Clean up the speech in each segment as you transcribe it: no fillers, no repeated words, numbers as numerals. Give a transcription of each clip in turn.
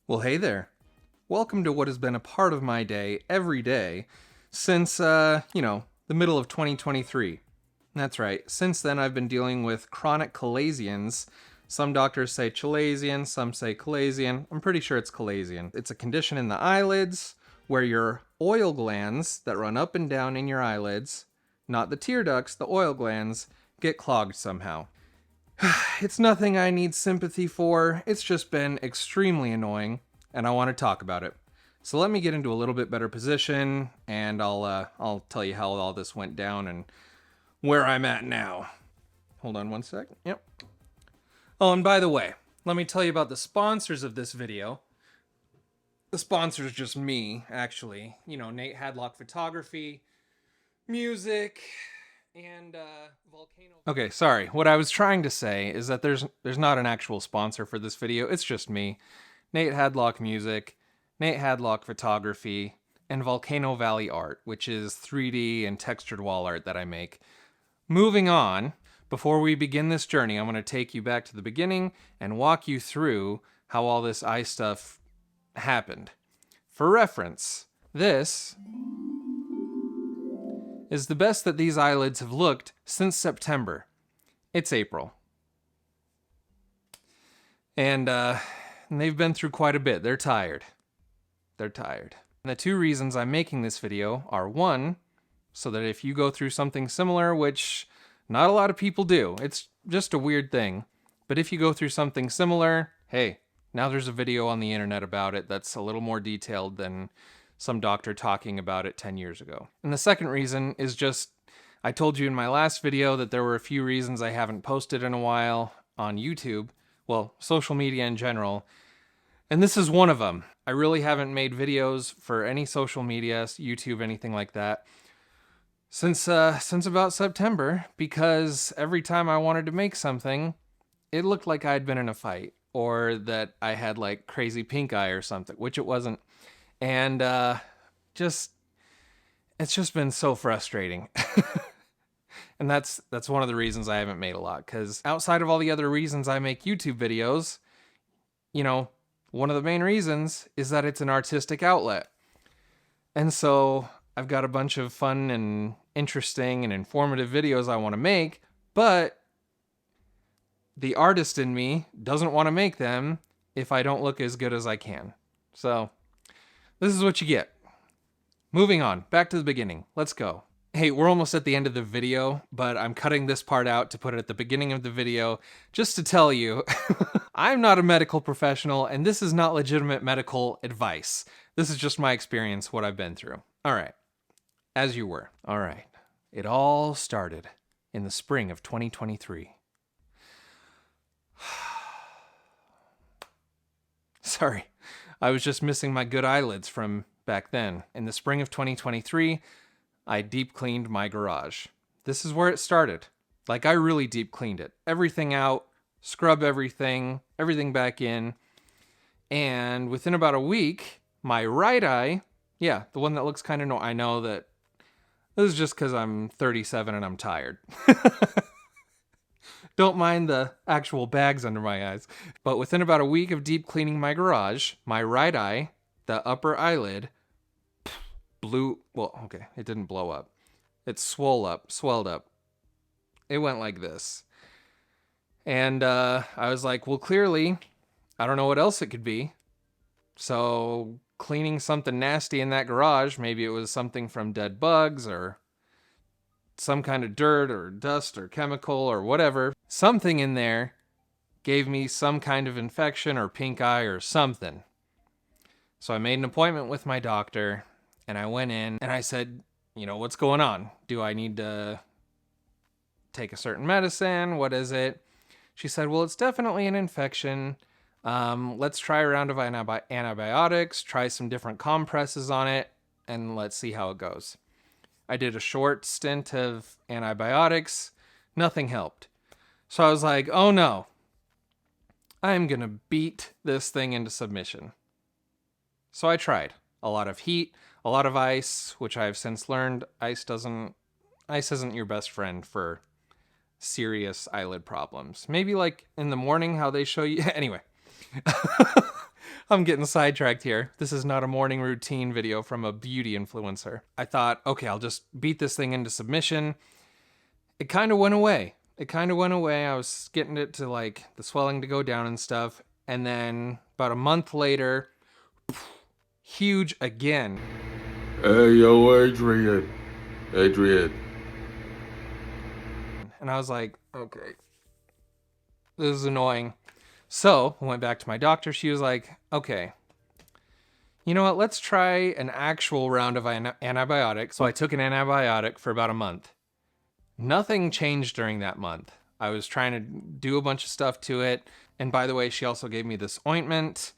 Well, hey there. Welcome to what has been a part of my day every day since, the middle of 2023. That's right. Since then, I've been dealing with chronic chalazions. Some doctors say chalazion, some say chalazion. I'm pretty sure it's chalazion. It's a condition in the eyelids where your oil glands that run up and down in your eyelids, not the tear ducts, the oil glands, get clogged somehow. It's nothing I need sympathy for. It's just been extremely annoying, and I want to talk about it. So let me get into a little bit better position, and I'll tell you how all this went down and where I'm at now. Hold on one sec. Yep. Oh, and by the way, let me tell you about the sponsors of this video. The sponsor's just me, actually. Nate Hadlock Photography, music, and Volcano. Okay, sorry. What I was trying to say is that there's not an actual sponsor for this video. It's just me. Nate Hadlock Music, Nate Hadlock Photography, and Volcano Valley Art, which is 3D and textured wall art that I make. Moving on, before we begin this journey, I'm going to take you back to the beginning and walk you through how all this eye stuff happened. For reference, this is the best that these eyelids have looked since September. It's April. And they've been through quite a bit. They're tired. And the two reasons I'm making this video are, one, so that if you go through something similar, which not a lot of people do, it's just a weird thing, but if you go through something similar, hey, now there's a video on the internet about it that's a little more detailed than some doctor talking about it 10 years ago. And the second reason is just, I told you in my last video that there were a few reasons I haven't posted in a while on YouTube, well, social media in general, and this is one of them. I really haven't made videos for any social media, YouTube, anything like that, since about September, because every time I wanted to make something, it looked like I'd been in a fight, or that I had like crazy pink eye or something, which it wasn't. And it's just been so frustrating. And that's one of the reasons I haven't made a lot, because outside of all the other reasons I make YouTube videos, one of the main reasons is that it's an artistic outlet. And so I've got a bunch of fun and interesting and informative videos I want to make, but the artist in me doesn't want to make them if I don't look as good as I can. So this is what you get. Moving on, back to the beginning. Let's go. Hey, we're almost at the end of the video, but I'm cutting this part out to put it at the beginning of the video just to tell you, I'm not a medical professional, and this is not legitimate medical advice. This is just my experience, what I've been through. All right, as you were. All right, it all started in the spring of 2023. Sorry, I was just missing my good eyelids from back then. In the spring of 2023, I deep cleaned my garage. This is where it started. Like, I really deep cleaned it. Everything out, scrub everything back in. And within about a week, my right eye, yeah, the one that looks kind of, I know that this is just because I'm 37 and I'm tired. Don't mind the actual bags under my eyes. But within about a week of deep cleaning my garage, my right eye, the upper eyelid, it didn't blow up. It swelled up. It went like this. And I was like, well, clearly, I don't know what else it could be. So cleaning something nasty in that garage, maybe it was something from dead bugs or some kind of dirt or dust or chemical or whatever. Something in there gave me some kind of infection or pink eye or something. So I made an appointment with my doctor. And I went in and I said, what's going on? Do I need to take a certain medicine? What is it? She said, well, it's definitely an infection. Let's try a round of antibiotics, try some different compresses on it, and let's see how it goes. I did a short stint of antibiotics. Nothing helped. So I was like, oh no, I'm going to beat this thing into submission. So I tried. A lot of heat, a lot of ice, which I've since learned ice isn't your best friend for serious eyelid problems. Maybe like in the morning how they show you. Anyway, I'm getting sidetracked here. This is not a morning routine video from a beauty influencer. I thought, okay, I'll just beat this thing into submission. It kind of went away. I was getting it to like the swelling to go down and stuff. And then about a month later, huge again. Hey, yo, Adrian. And I was like, okay, this is annoying. So I went back to my doctor. She was like, okay, you know what? Let's try an actual round of antibiotics. So I took an antibiotic for about a month. Nothing changed during that month. I was trying to do a bunch of stuff to it. And by the way, she also gave me this ointment.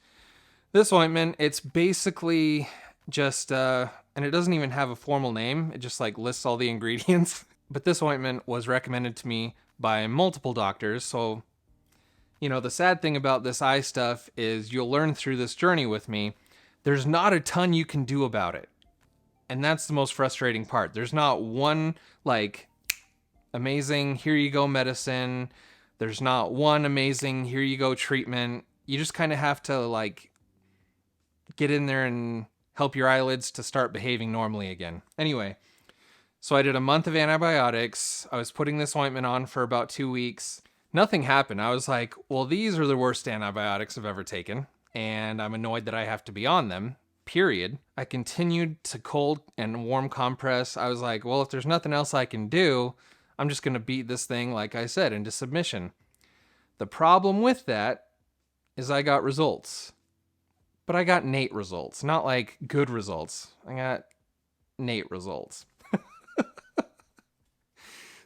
This ointment, it's basically just, and it doesn't even have a formal name. It just like lists all the ingredients. But this ointment was recommended to me by multiple doctors. So, you know, the sad thing about this eye stuff is you'll learn through this journey with me, there's not a ton you can do about it. And that's the most frustrating part. There's not one like amazing, here you go medicine. There's not one amazing, here you go treatment. You just kind of have to like get in there and help your eyelids to start behaving normally again. Anyway, so I did a month of antibiotics. I was putting this ointment on for about 2 weeks. Nothing happened. I was like, well, these are the worst antibiotics I've ever taken, and I'm annoyed that I have to be on them, period. I continued to cold and warm compress. I was like, well, if there's nothing else I can do, I'm just going to beat this thing, like I said, into submission. The problem with that is I got results. But I got Nate results, not like good results. I got Nate results.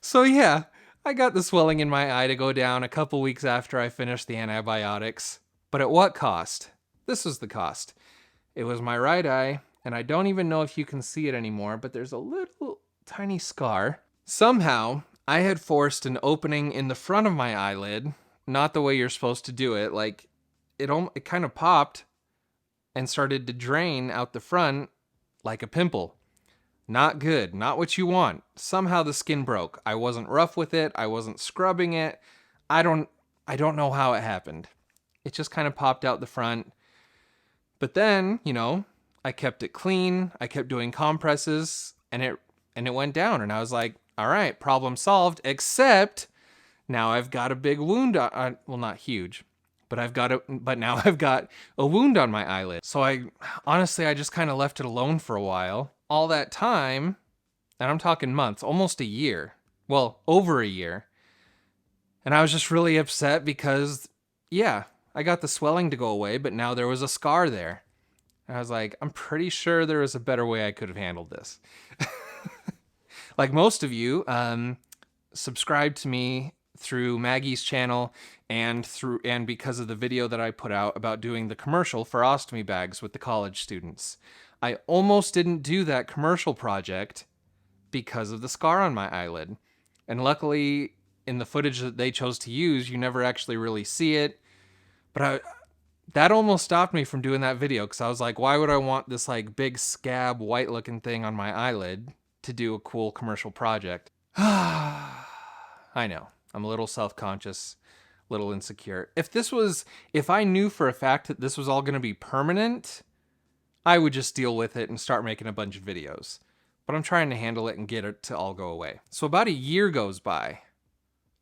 So yeah, I got the swelling in my eye to go down a couple weeks after I finished the antibiotics. But at what cost? This was the cost. It was my right eye, and I don't even know if you can see it anymore, but there's a little tiny scar. Somehow, I had forced an opening in the front of my eyelid, not the way you're supposed to do it. Like, it kind of popped and started to drain out the front like a pimple. Not good, not what you want. Somehow the skin broke. I wasn't rough with it. I wasn't scrubbing it. I don't know how it happened. It just kind of popped out the front. But then, you know, I kept it clean. I kept doing compresses and it went down, and I was like, all right, problem solved, except now I've got a big wound on, well, not huge, but now I've got a wound on my eyelid. So I just kind of left it alone for a while. All that time, and I'm talking months, almost a year. Well, over a year. And I was just really upset because, yeah, I got the swelling to go away, but now there was a scar there. And I was like, I'm pretty sure there was a better way I could have handled this. Like most of you, subscribe to me through Maggie's channel and because of the video that I put out about doing the commercial for ostomy bags with the college students. I almost didn't do that commercial project because of the scar on my eyelid. And luckily, in the footage that they chose to use, you never actually really see it. But that almost stopped me from doing that video, because I was like, why would I want this like big scab white looking thing on my eyelid to do a cool commercial project? I know. I'm a little self-conscious, a little insecure. If I knew for a fact that this was all going to be permanent, I would just deal with it and start making a bunch of videos. But I'm trying to handle it and get it to all go away. So about a year goes by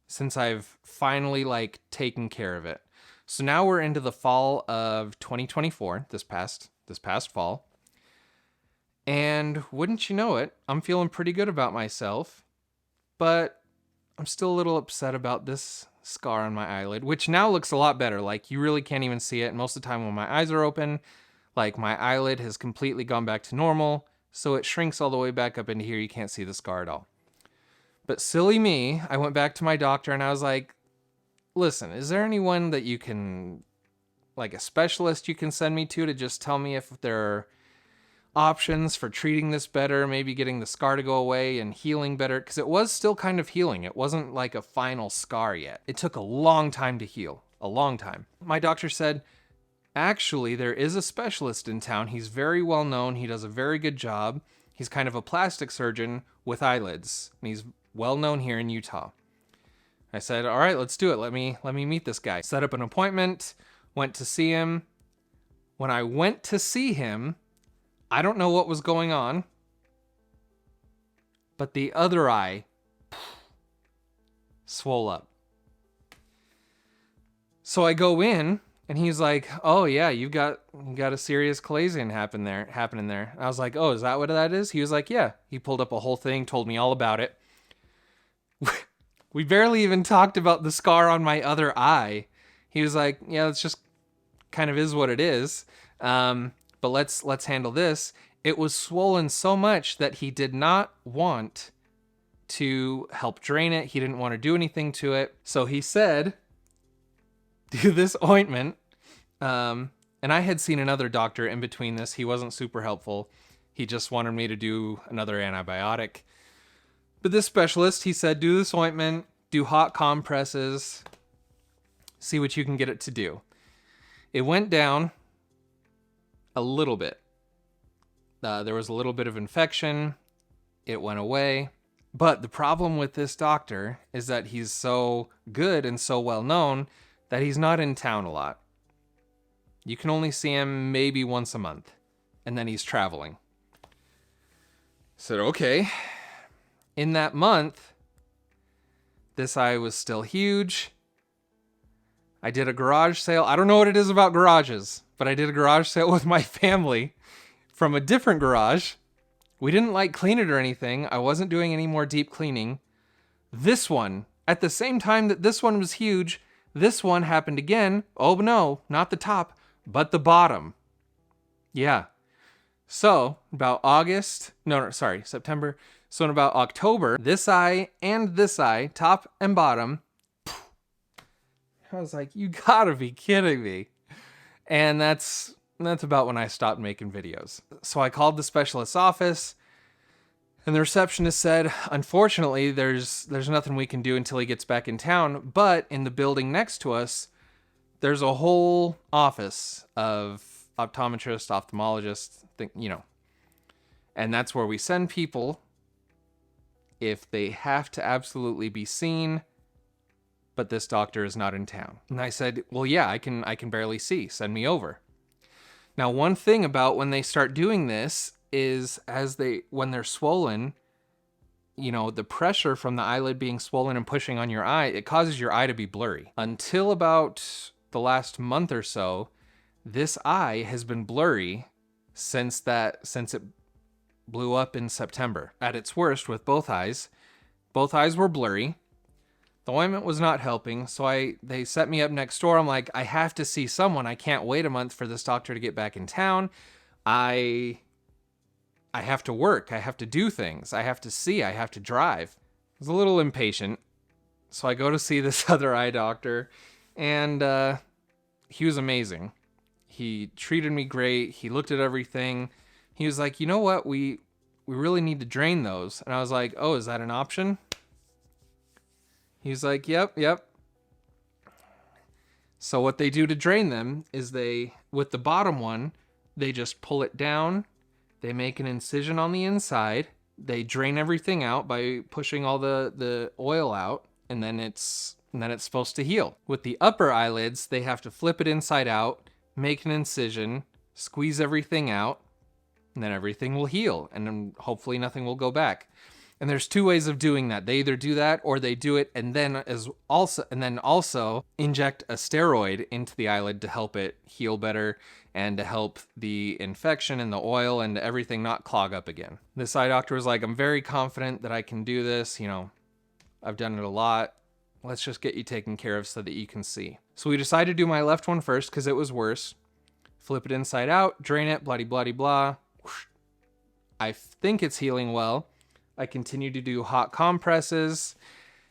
since I've finally like taken care of it. So now we're into the fall of 2024, this past fall. And wouldn't you know it, I'm feeling pretty good about myself, but I'm still a little upset about this scar on my eyelid, which now looks a lot better. Like, you really can't even see it. Most of the time when my eyes are open, like, my eyelid has completely gone back to normal, so it shrinks all the way back up into here. You can't see the scar at all. But silly me, I went back to my doctor and I was like, listen, is there anyone that you can, like a specialist you can send me to just tell me if there are options for treating this better, maybe getting the scar to go away and healing better? Because it was still kind of healing. It wasn't like a final scar yet. It took a long time to heal, a long time. My doctor said, actually, there is a specialist in town. He's very well known. He does a very good job. He's kind of a plastic surgeon with eyelids, and he's well known here in Utah. I said, all right, let's do it. Let me meet this guy. Set up an appointment, went to see him. When I went to see him, I don't know what was going on, but the other eye swole up. So I go in, and he's like, "Oh yeah, you got a serious chalazion happening there." And I was like, "Oh, is that what that is?" He was like, "Yeah." He pulled up a whole thing, told me all about it. We barely even talked about the scar on my other eye. He was like, "Yeah, it's just kind of is what it is. But let's handle this." It was swollen so much that he did not want to help drain it. He didn't want to do anything to it. So he said, "Do this ointment." And I had seen another doctor in between this. He wasn't super helpful. He just wanted me to do another antibiotic. But this specialist, he said, "Do this ointment, do hot compresses, see what you can get it to do." It went down a little bit. There was a little bit of infection. It went away. But the problem with this doctor is that he's so good and so well known that he's not in town a lot. You can only see him maybe once a month, and then he's traveling. I said, okay. In that month, this eye was still huge. I did a garage sale. I don't know what it is about garages, but I did a garage sale with my family from a different garage. We didn't like clean it or anything. I wasn't doing any more deep cleaning. This one, at the same time that this one was huge, this one happened again. Oh no, not the top, but the bottom. Yeah. So about September. So in about October, this eye and this eye, top and bottom, I was like, you gotta be kidding me. And that's about when I stopped making videos. So I called the specialist's office, and the receptionist said, "Unfortunately, there's nothing we can do until he gets back in town, but in the building next to us, there's a whole office of optometrists, ophthalmologists, and that's where we send people if they have to absolutely be seen, but this doctor is not in town." And I said, "Well, yeah, I can barely see. Send me over." Now, one thing about when they start doing this is when they're swollen, the pressure from the eyelid being swollen and pushing on your eye, it causes your eye to be blurry. Until about the last month or so, this eye has been blurry since it blew up in September. At its worst with both eyes. Both eyes were blurry. The ointment was not helping, so they set me up next door. I'm like, I have to see someone. I can't wait a month for this doctor to get back in town. I have to work. I have to do things. I have to see. I have to drive. I was a little impatient, so I go to see this other eye doctor, and he was amazing. He treated me great. He looked at everything. He was like, "You know what? We really need to drain those." And I was like, "Oh, is that an option?" He's like, Yep. So what they do to drain them is with the bottom one, they just pull it down. They make an incision on the inside. They drain everything out by pushing all the oil out, and then it's supposed to heal. With the upper eyelids, they have to flip it inside out, make an incision, squeeze everything out, and then everything will heal, and then hopefully nothing will go back. And there's two ways of doing that. They either do that or they do it and then also inject a steroid into the eyelid to help it heal better and to help the infection and the oil and everything not clog up again. This eye doctor was like, "I'm very confident that I can do this. I've done it a lot. Let's just get you taken care of so that you can see." So we decided to do my left one first because it was worse. Flip it inside out, drain it, blah, blah, blah. I think it's healing well. I continued to do hot compresses,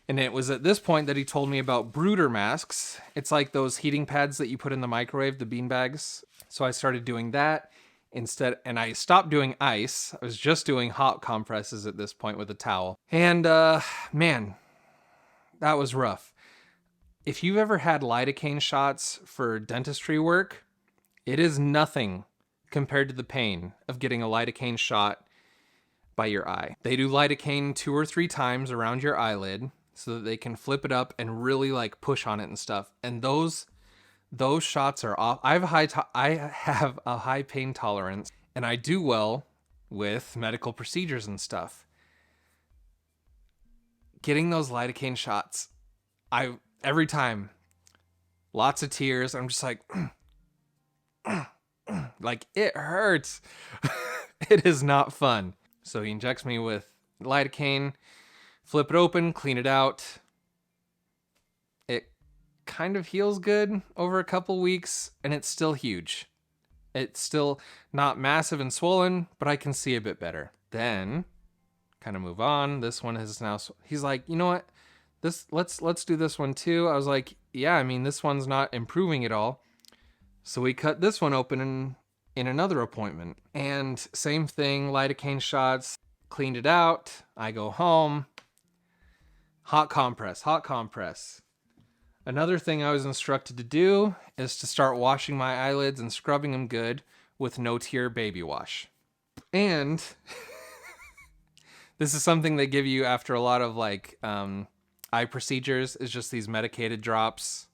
and it was at this point that he told me about brooder masks. It's like those heating pads that you put in the microwave, the bean bags. So I started doing that instead, and I stopped doing ice. I was just doing hot compresses at this point with a towel. And man, that was rough. If you've ever had lidocaine shots for dentistry work, it is nothing compared to the pain of getting a lidocaine shot by your eye. They do lidocaine 2 or 3 times around your eyelid so that they can flip it up and really push on it and stuff. And those those shots are off. I have a high pain tolerance, and I do well with medical procedures and stuff. Getting those lidocaine shots, every time, lots of tears. I'm just like, like it hurts. It is not fun. So he injects me with lidocaine, flip it open, clean it out. It kind of heals good over a couple weeks, and it's still huge. It's still not massive and swollen, but I can see a bit better. Then kind of move on. This one is now, he's like, you know what? Let's do this one too. I was like, yeah, I mean, this one's not improving at all. So we cut this one open in another appointment. And same thing, lidocaine shots, cleaned it out. I go home. Hot compress. Another thing I was instructed to do is to start washing my eyelids and scrubbing them good with no-tear baby wash. And this is something they give you after a lot of like eye procedures, is just these medicated drops.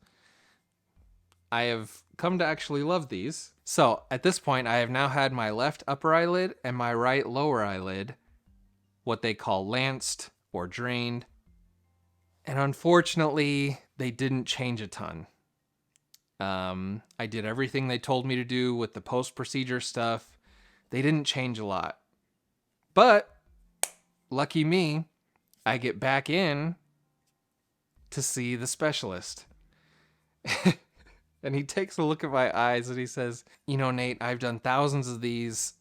I have come to actually love these. So at this point, I have now had my left upper eyelid and my right lower eyelid, what they call lanced or drained. And unfortunately, they didn't change a ton. I did everything they told me to do with the post-procedure stuff. They didn't change a lot. But lucky me, I get back in to see the specialist. And he takes a look at my eyes and he says, you know, Nate, I've done thousands of these.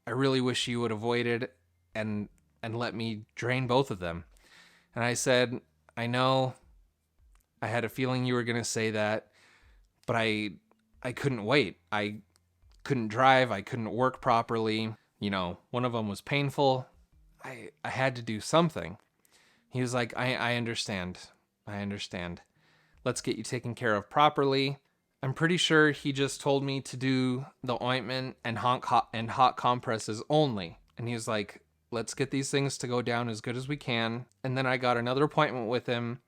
I really wish you would avoid it and let me drain both of them. And I said, I know, I had a feeling you were going to say that, but I couldn't wait. I couldn't drive. I couldn't work properly. You know, one of them was painful. I had to do something. He was like, I understand. Let's get you taken care of properly. I'm pretty sure he just told me to do the ointment and hot compresses only. And he was like, let's get these things to go down as good as we can. And then I got another appointment with him,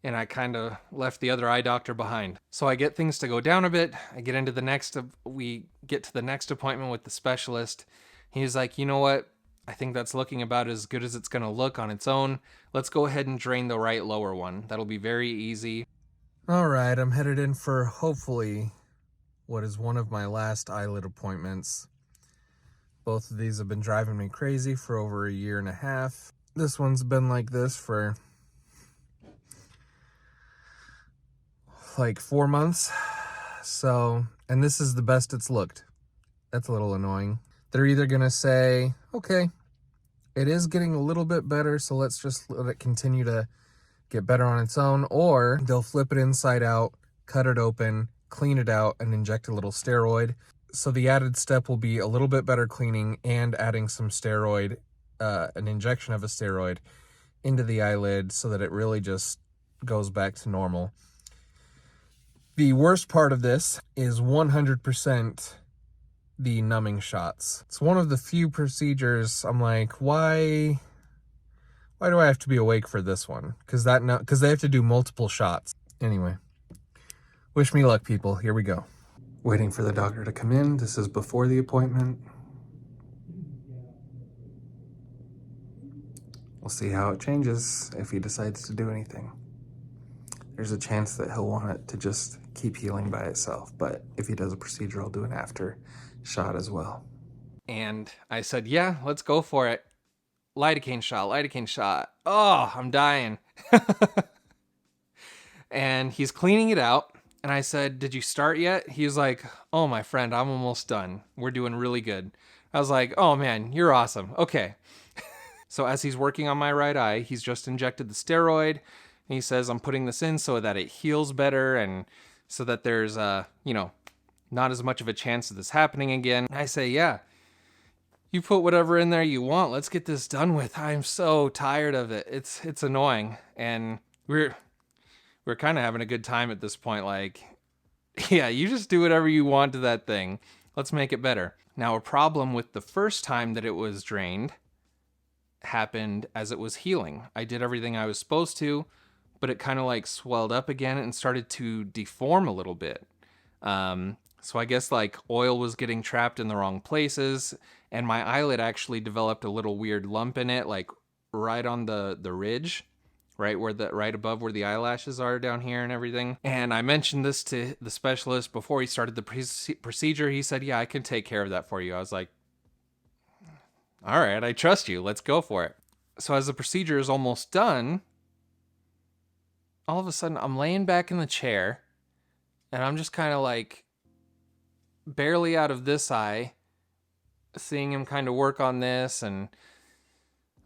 and I kind of left the other eye doctor behind. So I get things to go down a bit. We get to the next appointment with the specialist. He was like, you know what? I think that's looking about as good as it's going to look on its own. Let's go ahead and drain the right lower one. That'll be very easy. All right, I'm headed in for hopefully what is one of my last eyelid appointments. Both of these have been driving me crazy for over a year and a half. This one's been like this for like 4 months. So, and this is the best it's looked. That's a little annoying. They're either going to say, okay, it is getting a little bit better, so let's just let it continue to get better on its own, or they'll flip it inside out, cut it open, clean it out, and inject a little steroid. So the added step will be a little bit better cleaning and adding some steroid, an injection of a steroid into the eyelid so that it really just goes back to normal. The worst part of this is 100% the numbing shots. It's one of the few procedures I'm like, why do I have to be awake for this one? Because they have to do multiple shots. Anyway, wish me luck, people. Here we go. Waiting for the doctor to come in. This is before the appointment. We'll see how it changes if he decides to do anything. There's a chance that he'll want it to just keep healing by itself, but if he does a procedure, I'll do an after shot as well. And I said, yeah, let's go for it. Lidocaine shot. Oh, I'm dying. And he's cleaning it out. And I said, did you start yet? He was like, oh, my friend, I'm almost done. We're doing really good. I was like, oh man, you're awesome. Okay. So as he's working on my right eye, he's just injected the steroid. And he says, I'm putting this in so that it heals better and so that there's, not as much of a chance of this happening again. I say, yeah, you put whatever in there you want. Let's get this done with. I'm so tired of it. It's annoying. And we're kind of having a good time at this point. Like, yeah, you just do whatever you want to that thing. Let's make it better. Now, a problem with the first time that it was drained happened as it was healing. I did everything I was supposed to, but it kind of like swelled up again and started to deform a little bit. So I guess like oil was getting trapped in the wrong places, and my eyelid actually developed a little weird lump in it, like right on the ridge, right above where the eyelashes are down here and everything. And I mentioned this to the specialist before he started the procedure. He said, "Yeah, I can take care of that for you." I was like, "All right, I trust you. Let's go for it." So as the procedure is almost done, all of a sudden I'm laying back in the chair and I'm just kind of like barely out of this eye, seeing him kind of work on this, and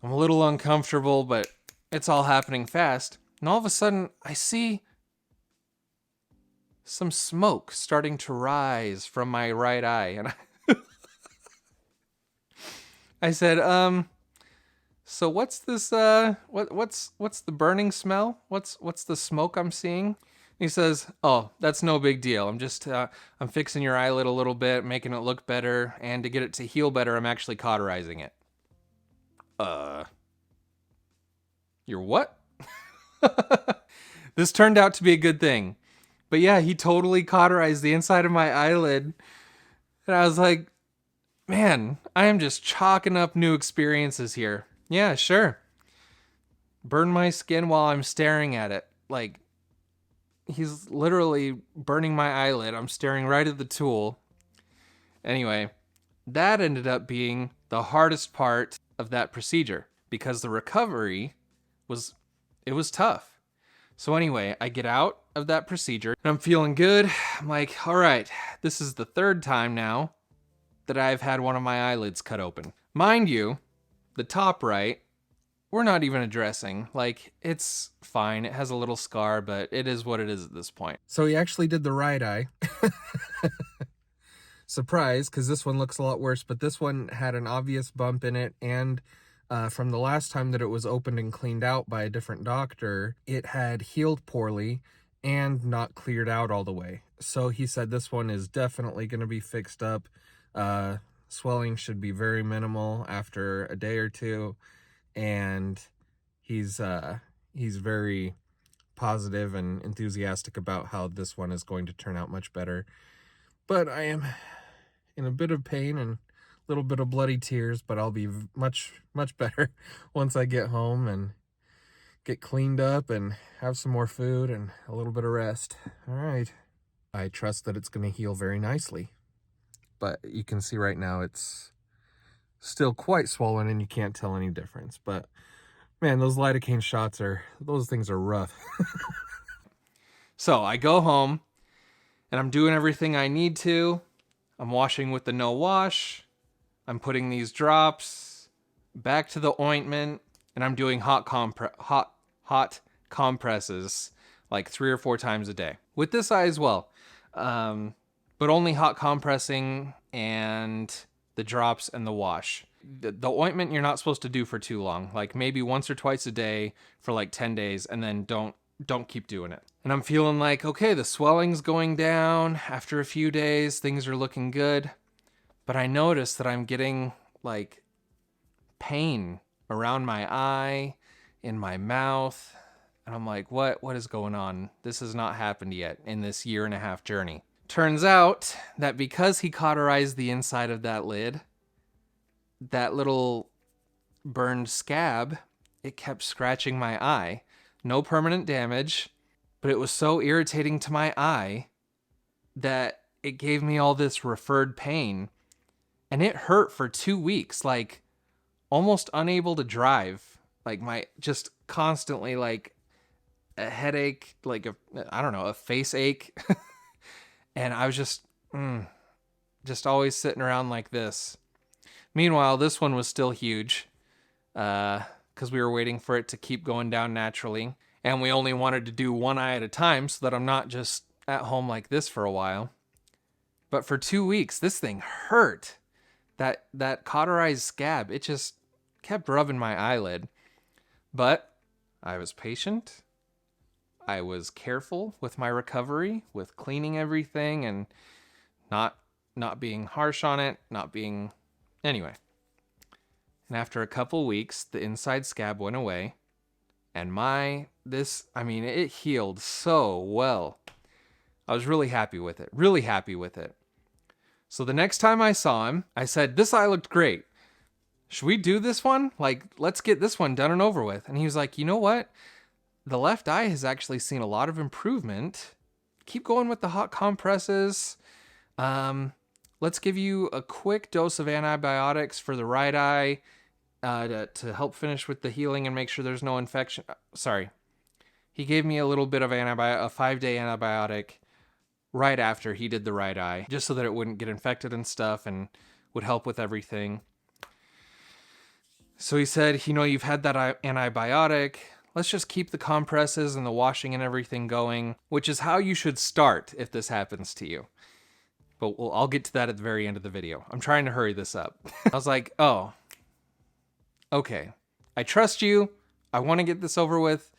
I'm a little uncomfortable, but it's all happening fast. And all of a sudden I see some smoke starting to rise from my right eye. And I said, so what's this, what's the burning smell? What's the smoke I'm seeing? He says, "Oh, that's no big deal. I'm just, I'm fixing your eyelid a little bit, making it look better, and to get it to heal better, I'm actually cauterizing it." You're what? This turned out to be a good thing. But yeah, he totally cauterized the inside of my eyelid. And I was like, man, I am just chalking up new experiences here. Yeah, sure. Burn my skin while I'm staring at it. Like, he's literally burning my eyelid. I'm staring right at the tool. Anyway, that ended up being the hardest part of that procedure because the recovery was tough. So anyway, I get out of that procedure and I'm feeling good. I'm like, all right, this is the third time now that I've had one of my eyelids cut open. Mind you, the top right, we're not even addressing. Like, it's fine. It has a little scar, but it is what it is at this point. So he actually did the right eye. Surprise, because this one looks a lot worse, but this one had an obvious bump in it, and from the last time that it was opened and cleaned out by a different doctor, it had healed poorly and not cleared out all the way. So he said this one is definitely going to be fixed up. Swelling should be very minimal after a day or two, and he's very positive and enthusiastic about how this one is going to turn out much better. But I am in a bit of pain and a little bit of bloody tears, but I'll be much better once I get home and get cleaned up and have some more food and a little bit of rest. All right. I trust that it's going to heal very nicely. But you can see right now it's still quite swollen and you can't tell any difference. But man, those lidocaine shots those things are rough. So I go home and I'm doing everything I need to. I'm washing with the no wash. I'm putting these drops back to the ointment, and I'm doing hot compresses like 3 or 4 times a day. With this eye as well. But only hot compressing and the drops and the wash. The ointment you're not supposed to do for too long, like maybe once or twice a day for like 10 days, and then don't keep doing it. And I'm feeling like, okay, the swelling's going down. After a few days, things are looking good. But I notice that I'm getting like pain around my eye, in my mouth. And I'm like, what is going on? This has not happened yet in this 1.5-year journey. Turns out that because he cauterized the inside of that lid, that little burned scab, it kept scratching my eye. No permanent damage, but it was so irritating to my eye that it gave me all this referred pain. And it hurt for 2 weeks, like almost unable to drive. Like just constantly like a headache, like a face ache. And I was just always sitting around like this. Meanwhile, this one was still huge because we were waiting for it to keep going down naturally. And we only wanted to do one eye at a time so that I'm not just at home like this for a while. But for 2 weeks, this thing hurt. That cauterized scab, it just kept rubbing my eyelid. But I was patient. I was careful with my recovery, with cleaning everything and not being harsh on it, anyway. And after a couple weeks, the inside scab went away And I mean, it healed so well. I was really happy with it. Really happy with it. So the next time I saw him, I said, this eye looked great. Should we do this one? Like, let's get this one done and over with. And he was like, you know what? The left eye has actually seen a lot of improvement. Keep going with the hot compresses. Let's give you a quick dose of antibiotics for the right eye to help finish with the healing and make sure there's no infection. Sorry. He gave me a little bit of a 5-day antibiotic right after he did the right eye, just so that it wouldn't get infected and stuff and would help with everything. So he said, you've had that antibiotic. Let's just keep the compresses and the washing and everything going, which is how you should start if this happens to you. But I'll get to that at the very end of the video. I'm trying to hurry this up. I was like, oh, okay. I trust you. I want to get this over with,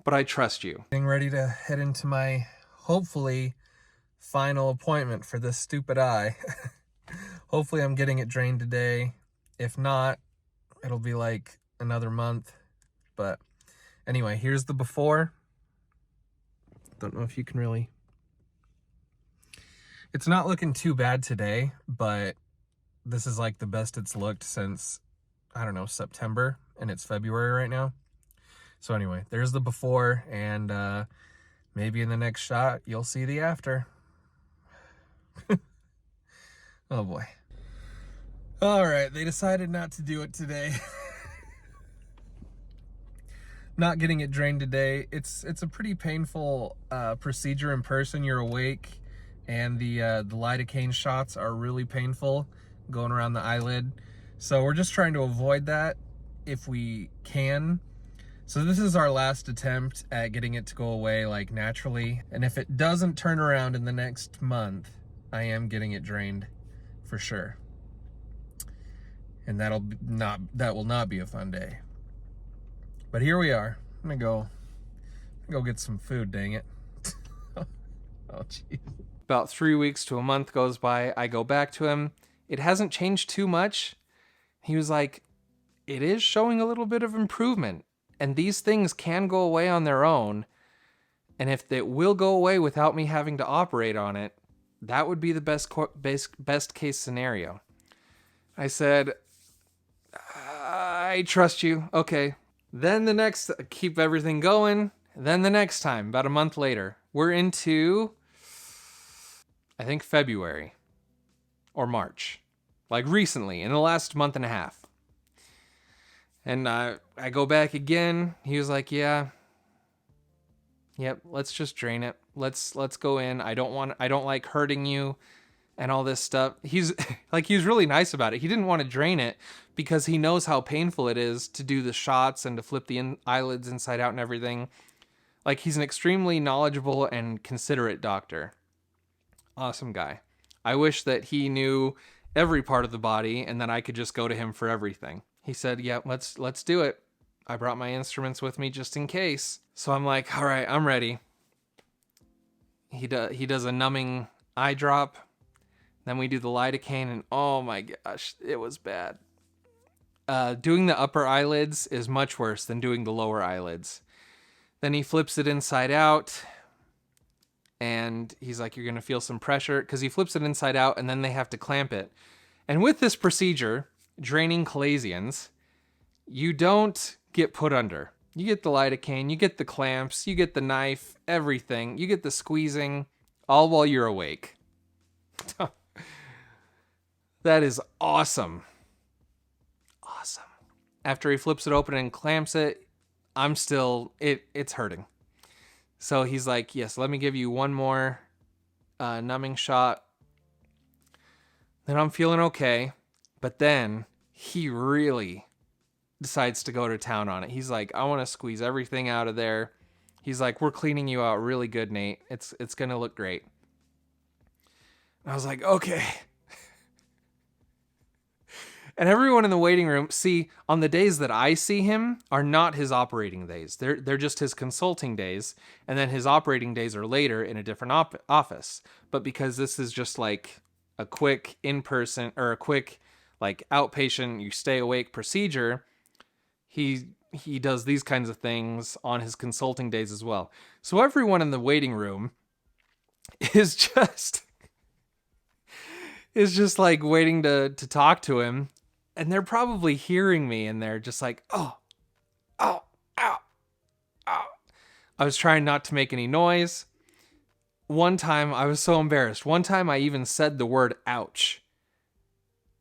but I trust you. Getting ready to head into my, hopefully, final appointment for this stupid eye. Hopefully I'm getting it drained today. If not, it'll be like another month. But anyway, here's the before. Don't know if you can really... It's not looking too bad today, but this is like the best it's looked since, I don't know, September, and it's February right now. So anyway, there's the before, and maybe in the next shot, you'll see the after. Oh boy. All right, they decided not to do it today. Not getting it drained today. It's a pretty painful procedure in person. You're awake, and the lidocaine shots are really painful going around the eyelid. So we're just trying to avoid that if we can. So this is our last attempt at getting it to go away like naturally. And if it doesn't turn around in the next month, I am getting it drained for sure. And that will not be a fun day. But here we are. I'm gonna go get some food, dang it. Oh, jeez. About 3 weeks to a month goes by. I go back to him. It hasn't changed too much. He was like, it is showing a little bit of improvement. And these things can go away on their own. And if it will go away without me having to operate on it, that would be the best case scenario. I said, I trust you. Okay. Then keep everything going. Then the next time, about a month later, we're into, I think, February or March. Like recently, in the last month and a half. And I go back again. He was like, yeah. Yep, let's just drain it. Let's go in. I don't like hurting you and all this stuff. He's really nice about it. He didn't want to drain it because he knows how painful it is to do the shots and to flip the eyelids inside out and everything. Like, he's an extremely knowledgeable and considerate doctor. Awesome guy. I wish that he knew every part of the body and that I could just go to him for everything. He said, yeah, let's do it. I brought my instruments with me just in case. So I'm like, all right, I'm ready. He does a numbing eye drop. Then we do the lidocaine, and oh my gosh, it was bad. Doing the upper eyelids is much worse than doing the lower eyelids. Then he flips it inside out, and he's like, you're going to feel some pressure, because he flips it inside out, and then they have to clamp it. And with this procedure, draining chalazions, you don't get put under. You get the lidocaine, you get the clamps, you get the knife, everything. You get the squeezing, all while you're awake. That is awesome. Awesome. After he flips it open and clamps it, it's hurting. So he's like, yes, let me give you one more numbing shot. Then I'm feeling okay. But then he really decides to go to town on it. He's like, I want to squeeze everything out of there. He's like, we're cleaning you out really good, Nate. It's going to look great. And I was like, okay. And everyone in the waiting room, see, on the days that I see him are not his operating days. They're just his consulting days. And then his operating days are later in a different office. But because this is just like a quick in-person or a quick like outpatient, you stay awake procedure, he he does these kinds of things on his consulting days as well. So everyone in the waiting room is just like waiting to talk to him, and they're probably hearing me, and they're just like, oh, oh, ow, ow. I was trying not to make any noise. One time I was so embarrassed. One time I even said the word ouch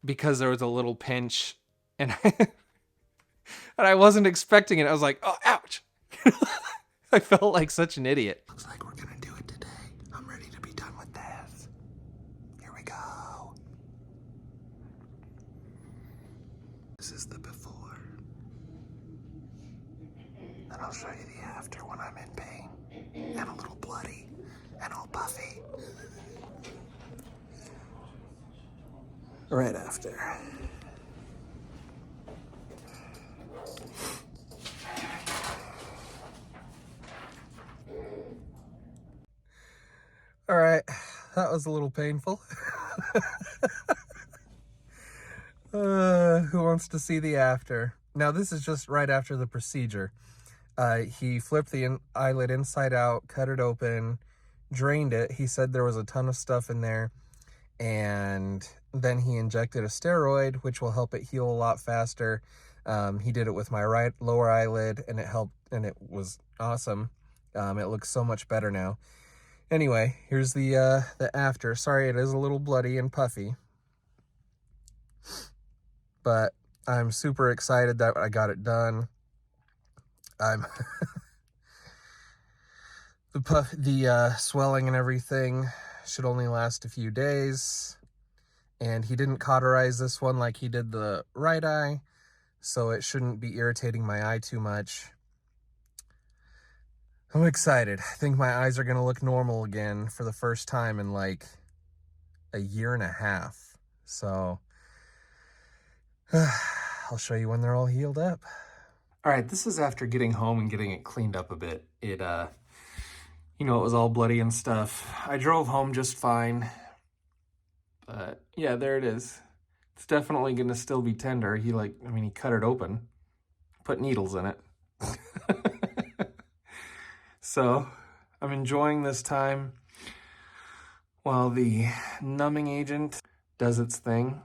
because there was a little pinch, and I wasn't expecting it. I was like, oh, ouch. I felt like such an idiot. Looks like we're gonna do it today. I'm ready to be done with this. Here we go. This is the before. Then I'll show you the after when I'm in pain. And a little bloody. And all puffy. Right after. All right, that was a little painful. Who wants to see the after? Now, this is just right after the procedure. He flipped the eyelid inside out, cut it open, drained it. He said there was a ton of stuff in there. And then he injected a steroid, which will help it heal a lot faster. He did it with my right lower eyelid, and it helped, and it was awesome. It looks so much better now. Anyway, here's the after. Sorry, it is a little bloody and puffy, but I'm super excited that I got it done. I'm the swelling and everything should only last a few days, and he didn't cauterize this one like he did the right eye, so it shouldn't be irritating my eye too much. I'm excited. I think my eyes are going to look normal again for the first time in like a year and a half. So I'll show you when they're all healed up. All right, this is after getting home and getting it cleaned up a bit. It, you know, it was all bloody and stuff. I drove home just fine. But yeah, there it is. It's definitely going to still be tender. He cut it open, put needles in it. So I'm enjoying this time while the numbing agent does its thing.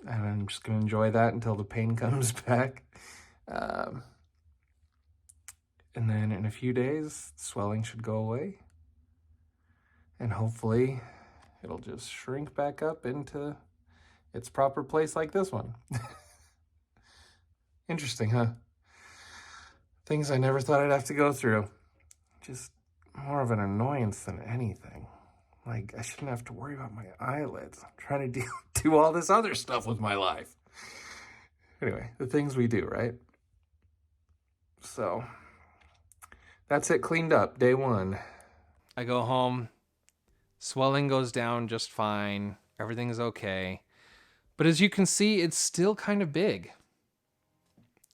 And I'm just going to enjoy that until the pain comes back. And then in a few days, swelling should go away. And hopefully it'll just shrink back up into its proper place like this one. Interesting, huh? Things I never thought I'd have to go through. Just more of an annoyance than anything. Like, I shouldn't have to worry about my eyelids. I'm trying to do all this other stuff with my life. Anyway, the things we do, right? So, that's it cleaned up, day one. I go home, swelling goes down just fine, everything's okay. But as you can see, it's still kind of big.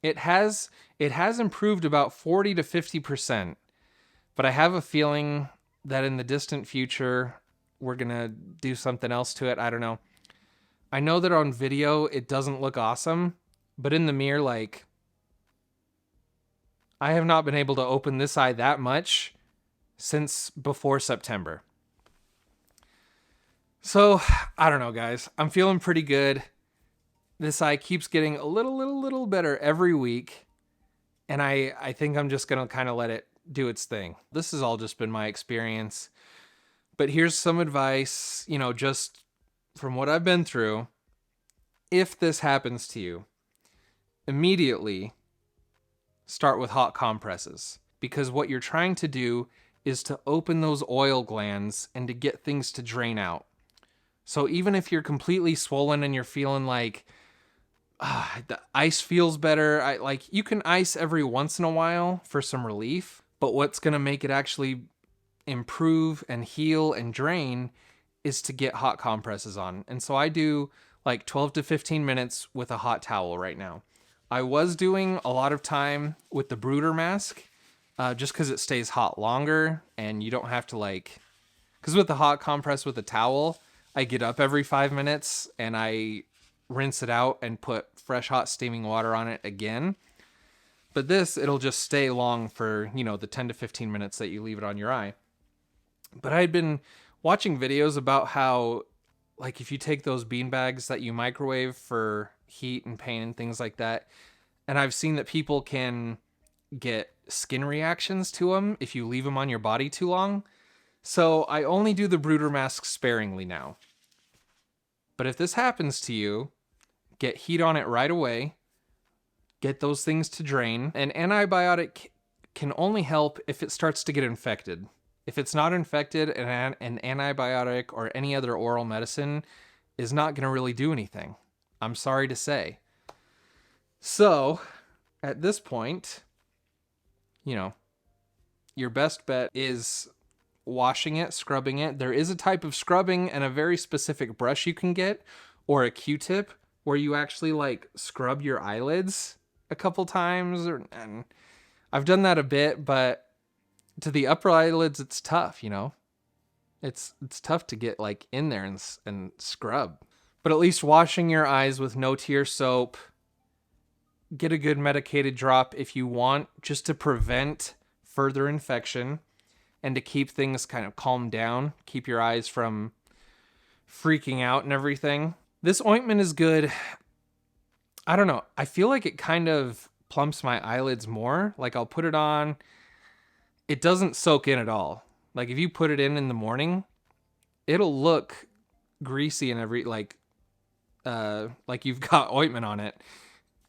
It has improved about 40 to 50%, but I have a feeling that in the distant future, we're gonna do something else to it. I don't know. I know that on video, it doesn't look awesome, but in the mirror, like, I have not been able to open this eye that much since before September. So, I don't know, guys. I'm feeling pretty good. This eye keeps getting a little better every week. And I think I'm just going to kind of let it do its thing. This has all just been my experience. But here's some advice, you know, just from what I've been through. If this happens to you, immediately start with hot compresses. Because what you're trying to do is to open those oil glands and to get things to drain out. So even if you're completely swollen and you're feeling like the ice feels better, you can ice every once in a while for some relief, but what's going to make it actually improve and heal and drain is to get hot compresses on. And so I do like 12 to 15 minutes with a hot towel right now. I was doing a lot of time with the brooder mask, just because it stays hot longer and you don't have to because with the hot compress with a towel, I get up every 5 minutes and I rinse it out and put fresh hot steaming water on it again. But this, it'll just stay long for, you know, the 10 to 15 minutes that you leave it on your eye. But I had been watching videos about how, like, if you take those bean bags that you microwave for heat and pain and things like that, and I've seen that people can get skin reactions to them if you leave them on your body too long. So I only do the brooder mask sparingly now. But if this happens to you, get heat on it right away. Get those things to drain. An antibiotic can only help if it starts to get infected. If it's not infected, an antibiotic or any other oral medicine is not going to really do anything. I'm sorry to say. So, at this point, you know, your best bet is washing it, scrubbing it. There is a type of scrubbing and a very specific brush you can get, or a Q-tip, where you actually like scrub your eyelids a couple times. And I've done that a bit, but to the upper eyelids, it's tough, you know? It's tough to get like in there and scrub. But at least washing your eyes with no-tear soap, get a good medicated drop if you want, just to prevent further infection and to keep things kind of calmed down, keep your eyes from freaking out and everything. This ointment is good. I don't know. I feel like it kind of plumps my eyelids more. Like I'll put it on. It doesn't soak in at all. Like if you put it in the morning, it'll look greasy and like you've got ointment on it.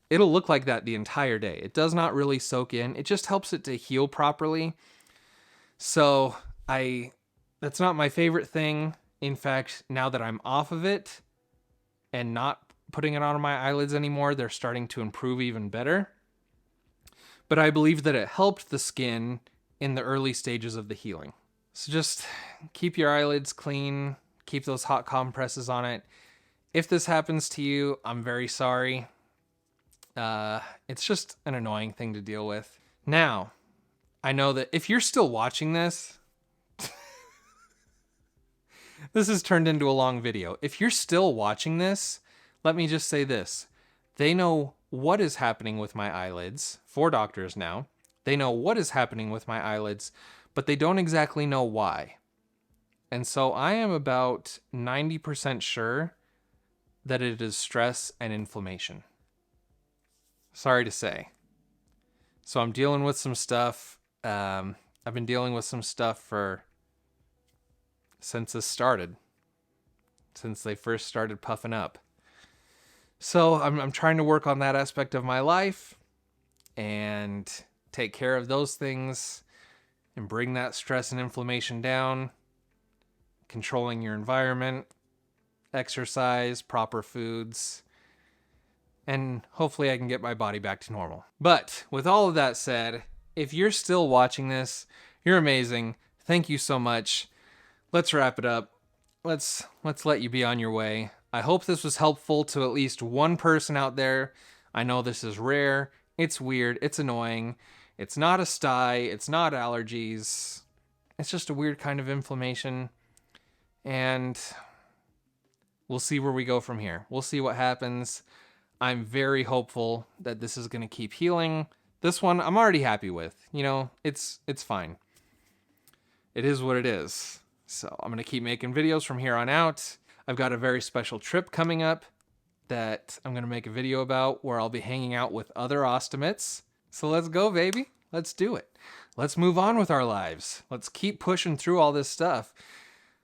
It'll look like that the entire day. It does not really soak in. It just helps it to heal properly. So that's not my favorite thing. In fact, now that I'm off of it and not putting it on my eyelids anymore, they're starting to improve even better. But I believe that it helped the skin in the early stages of the healing. So just keep your eyelids clean, keep those hot compresses on it. If this happens to you, I'm very sorry. It's just an annoying thing to deal with. Now, I know that if you're still watching this, this has turned into a long video. If you're still watching this, let me just say this. They know what is happening with my eyelids. 4 doctors now. They know what is happening with my eyelids, but they don't exactly know why. And so I am about 90% sure that it is stress and inflammation. Sorry to say. So I'm dealing with some stuff. I've been dealing with some stuff since this started. Since they first started puffing up. So I'm trying to work on that aspect of my life and take care of those things and bring that stress and inflammation down. Controlling your environment, exercise, proper foods, and hopefully I can get my body back to normal. But with all of that said, if you're still watching this, you're amazing. Thank you so much. Let's wrap it up. Let's let you be on your way. I hope this was helpful to at least one person out there. I know this is rare. It's weird. It's annoying. It's not a sty. It's not allergies. It's just a weird kind of inflammation. And we'll see where we go from here. We'll see what happens. I'm very hopeful that this is going to keep healing. This one I'm already happy with. You know, it's fine. It is what it is. So I'm going to keep making videos from here on out. I've got a very special trip coming up that I'm going to make a video about where I'll be hanging out with other ostomates. So let's go, baby. Let's do it. Let's move on with our lives. Let's keep pushing through all this stuff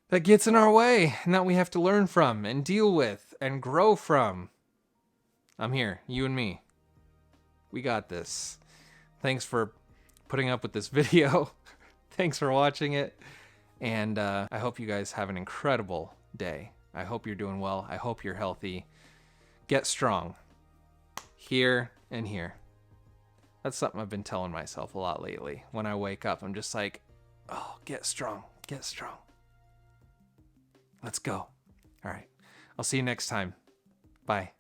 that gets in our way and that we have to learn from and deal with and grow from. I'm here, you and me. We got this. Thanks for putting up with this video. Thanks for watching it. And I hope you guys have an incredible day. I hope you're doing well. I hope you're healthy. Get strong. Here and here. That's something I've been telling myself a lot lately. When I wake up, I'm just like, oh, get strong. Get strong. Let's go. All right. I'll see you next time. Bye.